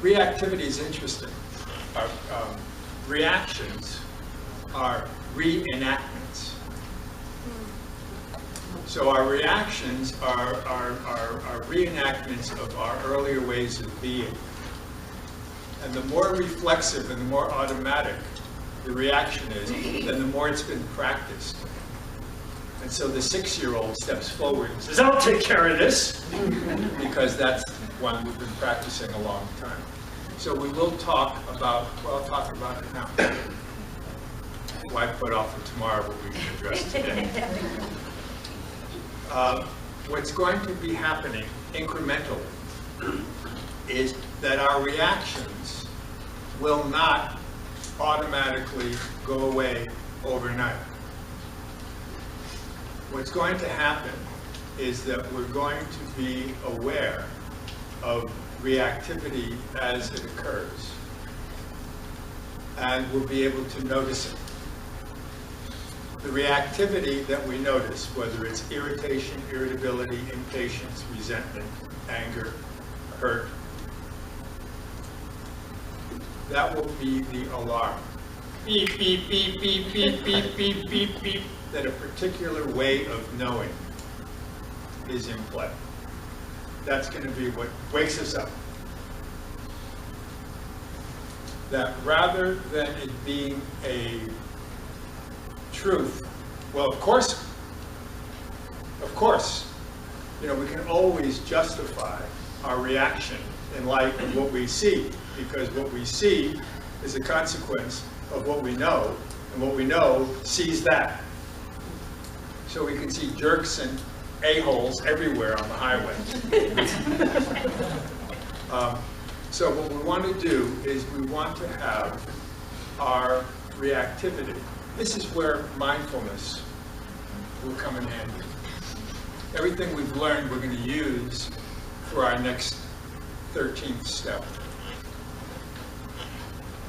reactivity is interesting. Reactions are reenactments. So our reactions are reenactments of our earlier ways of being. And the more reflexive and the more automatic the reaction is, then the more it's been practiced. And so the 6-year-old steps forward and says, I'll take care of this, because that's one we've been practicing a long time. So we will talk about, well, I'll talk about it now. Why put off for tomorrow what we can address today? What's going to be happening incrementally is that our reactions will not automatically go away overnight. What's going to happen is that we're going to be aware of reactivity as it occurs, and we'll be able to notice it. The reactivity that we notice, whether it's irritation, irritability, impatience, resentment, anger, hurt, that will be the alarm. Beep, beep, beep, beep, beep, beep, beep, beep, beep, that a particular way of knowing is in play. That's going to be what wakes us up. That rather than it being a truth, well, of course, you know, we can always justify our reaction in light of what we see, because what we see is a consequence of what we know, and what we know sees that. So we can see jerks and a-holes everywhere on the highway. So what we want to do is we want to have our reactivity. This is where mindfulness will come in handy. Everything we've learned we're going to use for our next 13th step.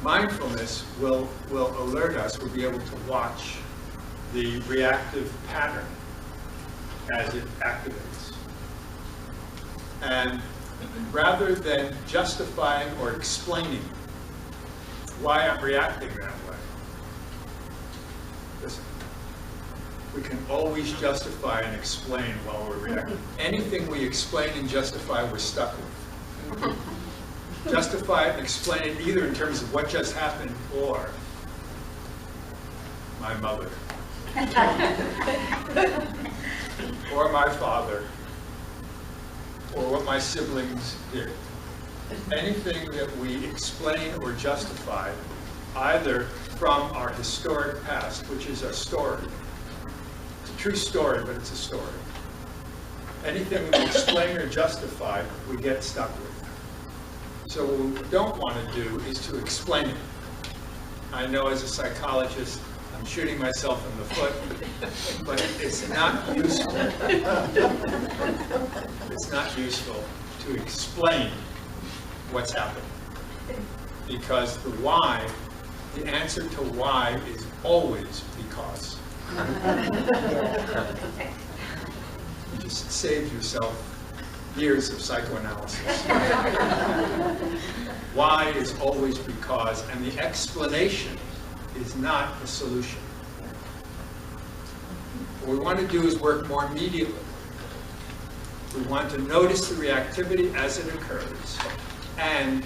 Mindfulness will alert us, we'll be able to watch the reactive pattern as it activates. And rather than justifying or explaining why I'm reacting that way, listen, we can always justify and explain while we're reacting. Anything we explain and justify, we're stuck with. Justify it and explain it either in terms of what just happened or my mother, or my father, or what my siblings did. Anything that we explain or justify, either from our historic past, which is a story. It's a true story, but it's a story. Anything we explain or justify, we get stuck with. So what we don't want to do is to explain it. I know as a psychologist, I'm shooting myself in the foot, but it's not useful. It's not useful to explain what's happening. Because the why, the answer to why is always because. You just saved yourself years of psychoanalysis. Why is always because, and the explanation is not the solution. What we want to do is work more immediately. We want to notice the reactivity as it occurs and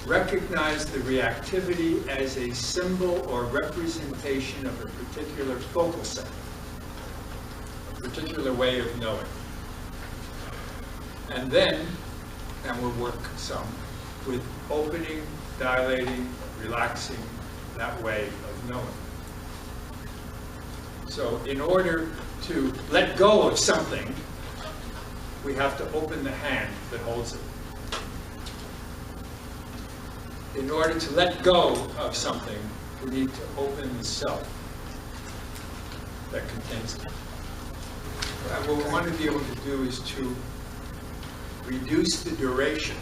recognize the reactivity as a symbol or representation of a particular focal set, a particular way of knowing. And then, and we'll work some with opening, dilating, relaxing that way of knowing. So in order to let go of something, we have to open the hand that holds it. In order to let go of something, we need to open the self that contains it. And what we want to be able to do is to reduce the duration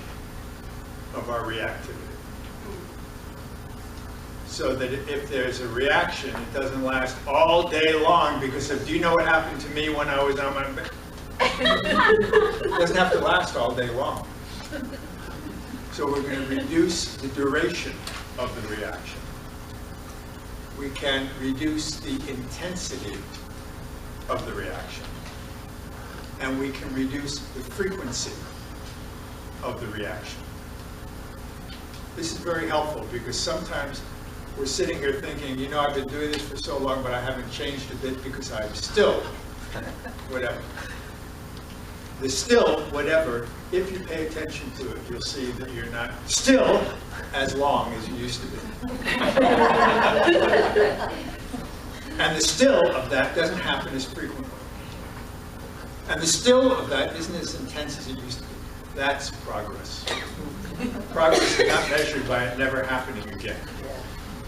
of our reactivity. So that if there's a reaction, it doesn't last all day long because of, do you know what happened to me when I was on my bed? It doesn't have to last all day long. So we're going to reduce the duration of the reaction. We can reduce the intensity of the reaction. And we can reduce the frequency of the reaction. This is very helpful because sometimes we're sitting here thinking, you know, I've been doing this for so long, but I haven't changed a bit because I'm still whatever. The still whatever, if you pay attention to it, you'll see that you're not still as long as you used to be. And the still of that doesn't happen as frequently. And the still of that isn't as intense as it used to be. That's progress. Progress is not measured by it never happening again.